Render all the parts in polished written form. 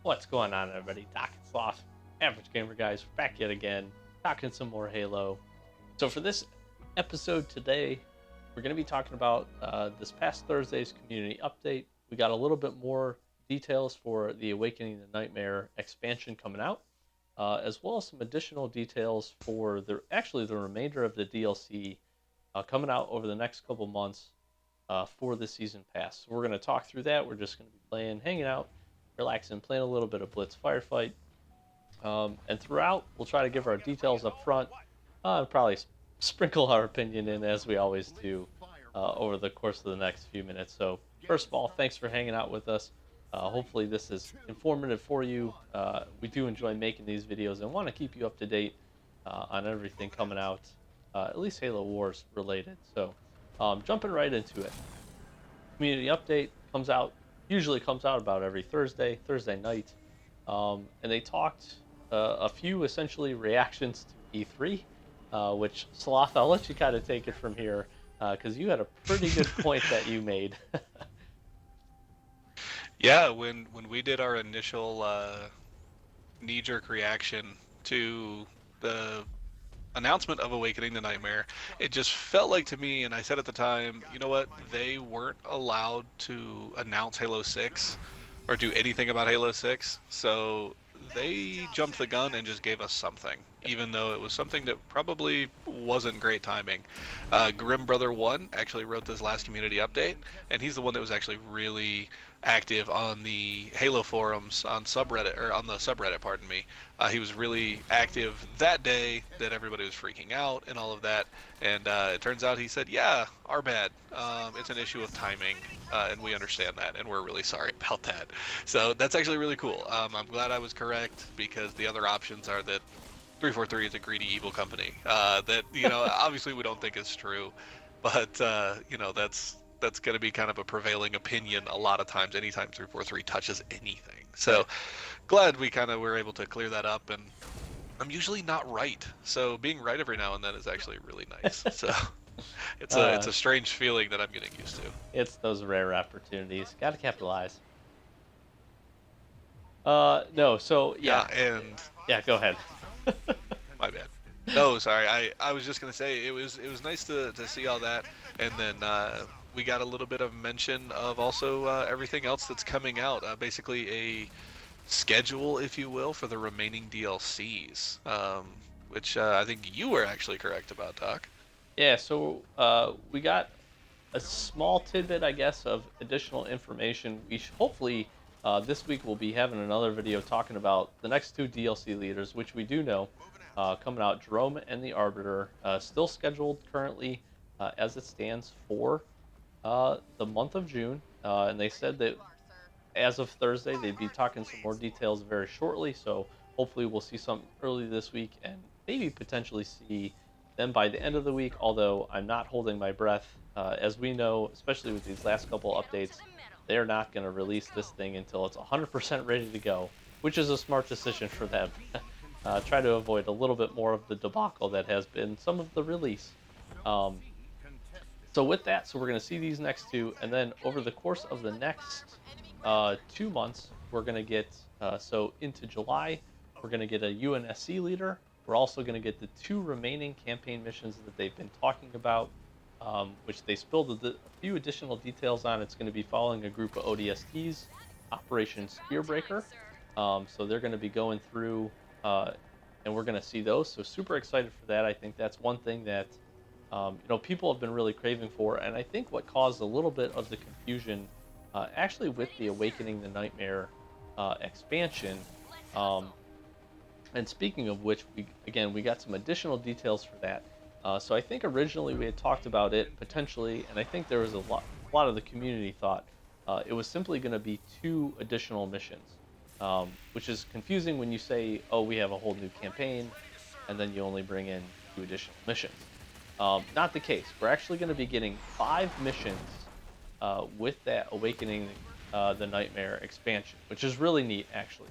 What's going on, everybody? Doc and Sloth, Average Gamer Guys, back yet again, talking some more Halo. So for this episode today, we're going to be talking about this past Thursday's community update. We got a little bit more details for the Awakening the Nightmare expansion coming out, as well as some additional details for the remainder of the DLC coming out over the next couple months for the season pass. So we're going to talk through that. We're just going to be playing, hanging out, relaxing, playing a little bit of Blitz Firefight. And throughout, we'll try to give our details up front and probably sprinkle our opinion in as we always do over the course of the next few minutes. So first of all, thanks for hanging out with us. Hopefully this is informative for you. We do enjoy making these videos and want to keep you up to date on everything coming out, at least Halo Wars related. So jumping right into it. Community update usually comes out about every Thursday night. And they talked a few essentially reactions to E3, which Sloth, I'll let you kind of take it from here because you had a pretty good point that you made. Yeah, when we did our initial knee-jerk reaction to the announcement of Awakening the Nightmare, it just felt like to me, and I said at the time, you know what, they weren't allowed to announce Halo 6 or do anything about Halo 6, so they jumped the gun and just gave us something, even though it was something that probably wasn't great timing. Grim Brother 1 actually wrote this last community update, and he's the one that was actually really active on the Halo forums on subreddit, or on the subreddit, pardon me. He was really active that day that everybody was freaking out and all of that, and it turns out he said, yeah, our bad. It's an issue of timing, and we understand that, and we're really sorry about that. So that's actually really cool. I'm glad I was correct, because the other options are that 343 is a greedy, evil company. That, obviously we don't think is true, but, that's going to be kind of a prevailing opinion a lot of times, anytime 343 touches anything. So glad we kind of were able to clear that up, and I'm usually not right. So being right every now and then is actually really nice. So it's a strange feeling that I'm getting used to. It's those rare opportunities. Got to capitalize. No, so yeah. Yeah, go ahead. My bad. No, sorry. I was just gonna say it was nice to see all that, and then we got a little bit of mention of also everything else that's coming out. Basically a schedule, if you will, for the remaining DLCs, which I think you were actually correct about, Doc. Yeah, so we got a small tidbit, I guess, of additional information. We hopefully this week we'll be having another video talking about the next two DLC leaders, which we do know coming out, Jerome and the Arbiter, still scheduled currently as it stands for the month of June. And they said that as of Thursday, they'd be talking some more details very shortly. So hopefully we'll see some early this week and maybe potentially see them by the end of the week, although I'm not holding my breath. As we know, especially with these last couple updates, they're not going to release this thing until it's 100% ready to go, which is a smart decision for them. Try to avoid a little bit more of the debacle that has been some of the release. So with that, so we're going to see these next two, and then over the course of the next 2 months, we're going to get, so into July, we're going to get a UNSC leader. We're also going to get the two remaining campaign missions that they've been talking about, which they spilled a few additional details on. It's going to be following a group of ODSTs, Operation Spearbreaker. So they're going to be going through, and we're going to see those. So super excited for that. I think that's one thing that people have been really craving for, and I think what caused a little bit of the confusion actually with the Awakening the Nightmare expansion. And speaking of which, we got some additional details for that. So I think originally we had talked about it potentially, and I think there was a lot of the community thought it was simply going to be 2 additional missions, which is confusing when you say, oh, we have a whole new campaign, and then you only bring in 2 additional missions. Not the case. We're actually going to be getting 5 missions with that Awakening the Nightmare expansion, which is really neat, actually.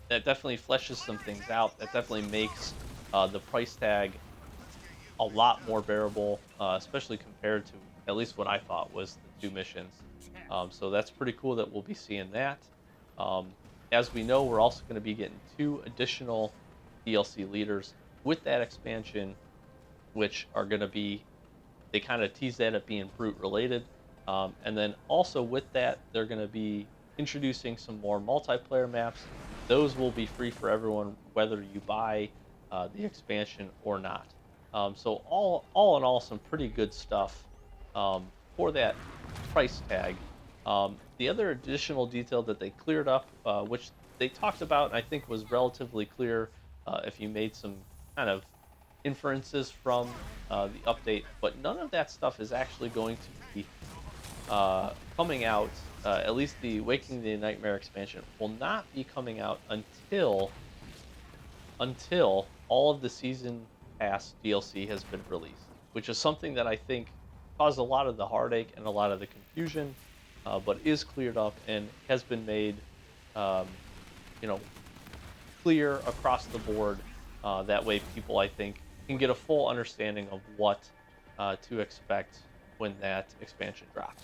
That definitely fleshes some things out. That definitely makes the price tag a lot more bearable, especially compared to at least what I thought was the 2 missions. So that's pretty cool that we'll be seeing that. As we know, we're also going to be getting 2 additional DLC leaders with that expansion, which are going to be, they kind of tease that at being brute related. And then also with that, they're going to be introducing some more multiplayer maps. Those will be free for everyone, whether you buy the expansion or not. So all in all, some pretty good stuff for that price tag. The other additional detail that they cleared up, which they talked about, and I think was relatively clear if you made some kind of inferences from the update, but none of that stuff is actually going to be coming out. At least the Waking the Nightmare expansion will not be coming out until all of the season pass DLC has been released, which is something that I think caused a lot of the heartache and a lot of the confusion, but is cleared up and has been made, you know, clear across the board. That way, people, I think, can get a full understanding of what to expect when that expansion drops.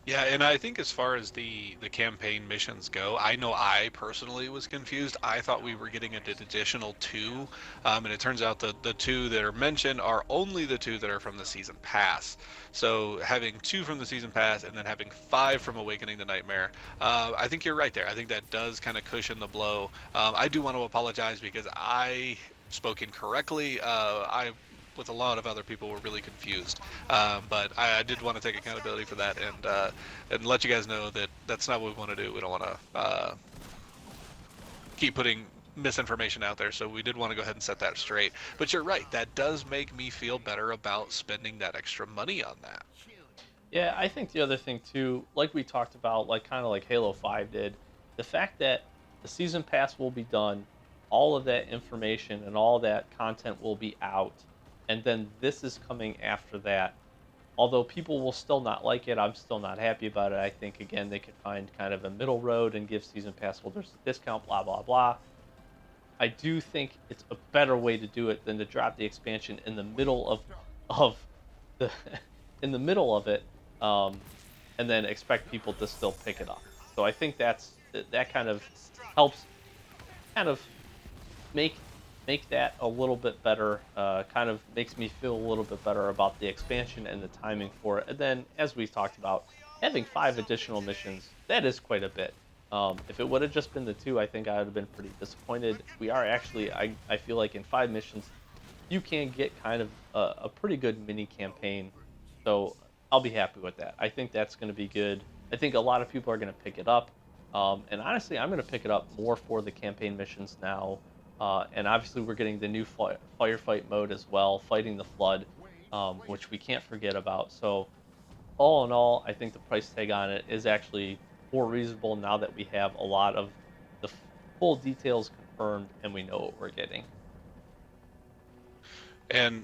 Yeah, and I think as far as the campaign missions go, I know I personally was confused. I thought we were getting an additional 2, and it turns out the 2 that are mentioned are only the 2 that are from the season pass. So having 2 from the season pass and then having 5 from Awakening the Nightmare, I think you're right there. I think that does kind of cushion the blow. I do want to apologize because I spoke incorrectly. I with a lot of other people were really confused. But I did want to take accountability for that and let you guys know that that's not what we want to do. We don't want to keep putting misinformation out there, so we did want to go ahead and set that straight. But you're right, that does make me feel better about spending that extra money on that. Yeah, I think the other thing too, like we talked about, like kind of like Halo 5 did, the fact that the season pass will be done, all of that information and all that content will be out, and then this is coming after that. Although people will still not like it, I'm still not happy about it. I think again they could find kind of a middle road and give season pass holders a discount, blah blah blah. I do think it's a better way to do it than to drop the expansion in the middle of the in the middle of it, and then expect people to still pick it up. So I think that kind of helps kind of make that a little bit better. Kind of makes me feel a little bit better about the expansion and the timing for it. And then, as we talked about, having 5 additional missions, that is quite a bit. If it would have just been the 2, I think I would have been pretty disappointed. We are actually, I feel like in 5 missions, you can get kind of a pretty good mini campaign. So I'll be happy with that. I think that's going to be good. I think a lot of people are going to pick it up. And honestly, I'm going to pick it up more for the campaign missions now. And obviously, we're getting the new firefight mode as well, fighting the flood, which we can't forget about. So, all in all, I think the price tag on it is actually more reasonable now that we have a lot of the full details confirmed and we know what we're getting. And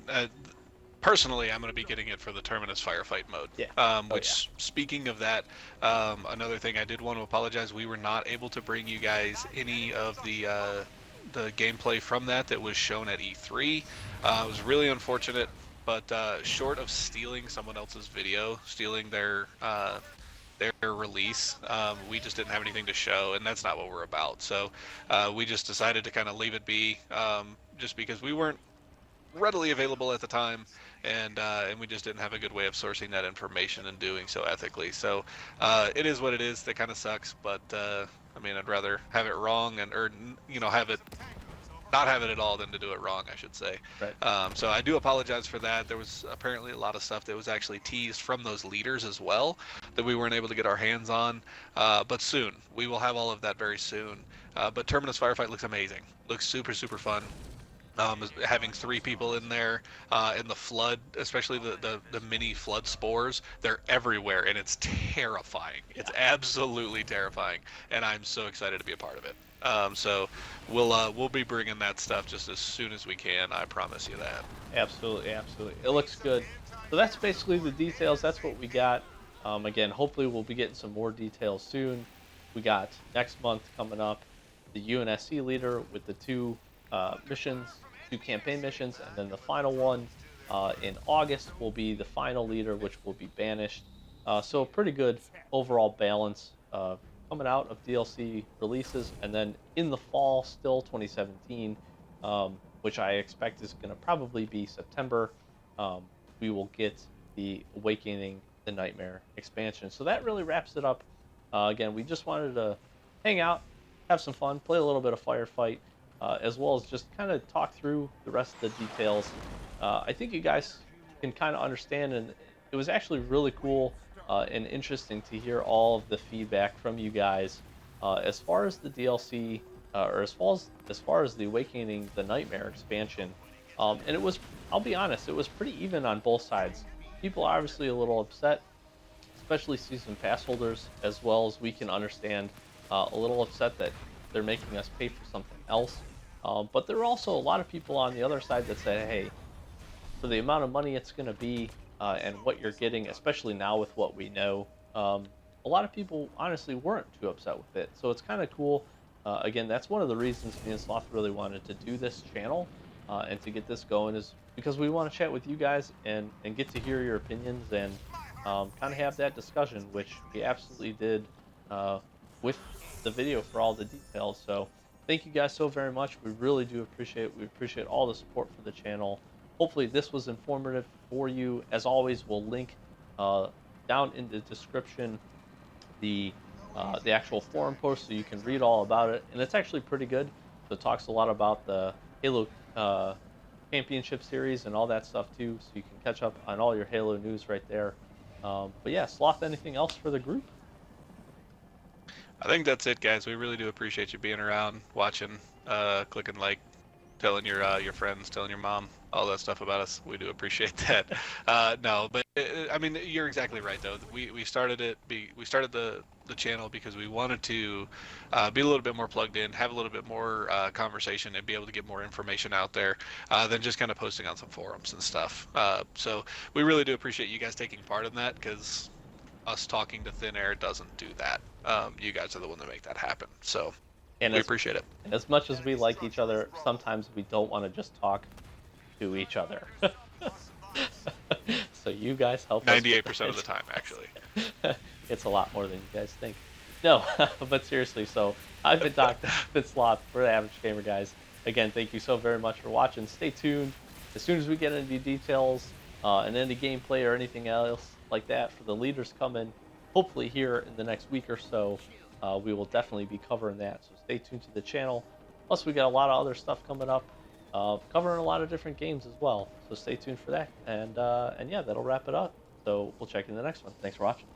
personally, I'm going to be getting it for the Terminus firefight mode. Yeah. Speaking of that, another thing I did want to apologize. We were not able to bring you guys any of the gameplay from that was shown at E3. It was really unfortunate, but short of stealing someone else's video, stealing their release, we just didn't have anything to show, and that's not what we're about. So we just decided to kind of leave it be, just because we weren't readily available at the time, and we just didn't have a good way of sourcing that information and doing so ethically. So it is what it is. That kind of sucks, but I mean, I'd rather have it wrong or have it not have it at all than to do it wrong, I should say. Right. So I do apologize for that. There was apparently a lot of stuff that was actually teased from those leaders as well that we weren't able to get our hands on. But soon, we will have all of that very soon. But Terminus Firefight looks amazing. Looks super, super fun. Having 3 people in there, in the flood, especially the mini flood spores, they're everywhere, and it's terrifying. It's absolutely terrifying, and I'm so excited to be a part of it. So we'll be bringing that stuff just as soon as we can. I promise you that. Absolutely. It looks good. So that's basically the details. That's what we got. Again, hopefully we'll be getting some more details soon. We got next month coming up the UNSC leader with the 2 missions, 2 campaign missions, and then the final one in August will be the final leader, which will be banished. So a pretty good overall balance coming out of DLC releases, and then in the fall, still 2017, which I expect is going to probably be September, we will get the Awakening the Nightmare expansion. So that really wraps it up. Again, we just wanted to hang out, have some fun, play a little bit of Firefight, as well as just kind of talk through the rest of the details. I think you guys can kind of understand, and it was actually really cool and interesting to hear all of the feedback from you guys as far as the DLC, or as far as the Awakening the Nightmare expansion. And it was, I'll be honest, it was pretty even on both sides. People are obviously a little upset, especially season pass holders, as well as we can understand a little upset that they're making us pay for something else. But there were also a lot of people on the other side that said, hey, for the amount of money it's going to be and what you're getting, especially now with what we know, a lot of people honestly weren't too upset with it. So it's kind of cool. Again, that's one of the reasons me and Sloth really wanted to do this channel and to get this going, is because we want to chat with you guys and get to hear your opinions and kind of have that discussion, which we absolutely did with the video for all the details. So thank you guys so very much. We really do appreciate it. We appreciate all the support for the channel. Hopefully this was informative for you. As always, we'll link down in the description the actual forum post so you can read all about it. And it's actually pretty good. So it talks a lot about the Halo Championship Series and all that stuff too. So you can catch up on all your Halo news right there. But yeah, Sloth, anything else for the group? I think that's it, guys. We really do appreciate you being around, watching, clicking like, telling your friends, telling your mom, all that stuff about us. We do appreciate that. No, but I mean, you're exactly right though. We started it. We started the channel because we wanted to be a little bit more plugged in, have a little bit more conversation, and be able to get more information out there than just kind of posting on some forums and stuff. So we really do appreciate you guys taking part in that, because us talking to thin air doesn't do that. You guys are the one that make that happen. So we appreciate it. And as much as we like each other, sometimes we don't want to just talk to each other. So you guys help 98% of the time, actually. It's a lot more than you guys think. No, but seriously, so I've been Doc, I've been Sloth, for the Average Gamer guys. Again, thank you so very much for watching. Stay tuned. As soon as we get into details and any gameplay or anything else like that for the leaders coming, hopefully here in the next week or so, we will definitely be covering that. So stay tuned to the channel. Plus, we got a lot of other stuff coming up, covering a lot of different games as well. So stay tuned for that. And yeah, that'll wrap it up. So we'll check you in the next one. Thanks for watching.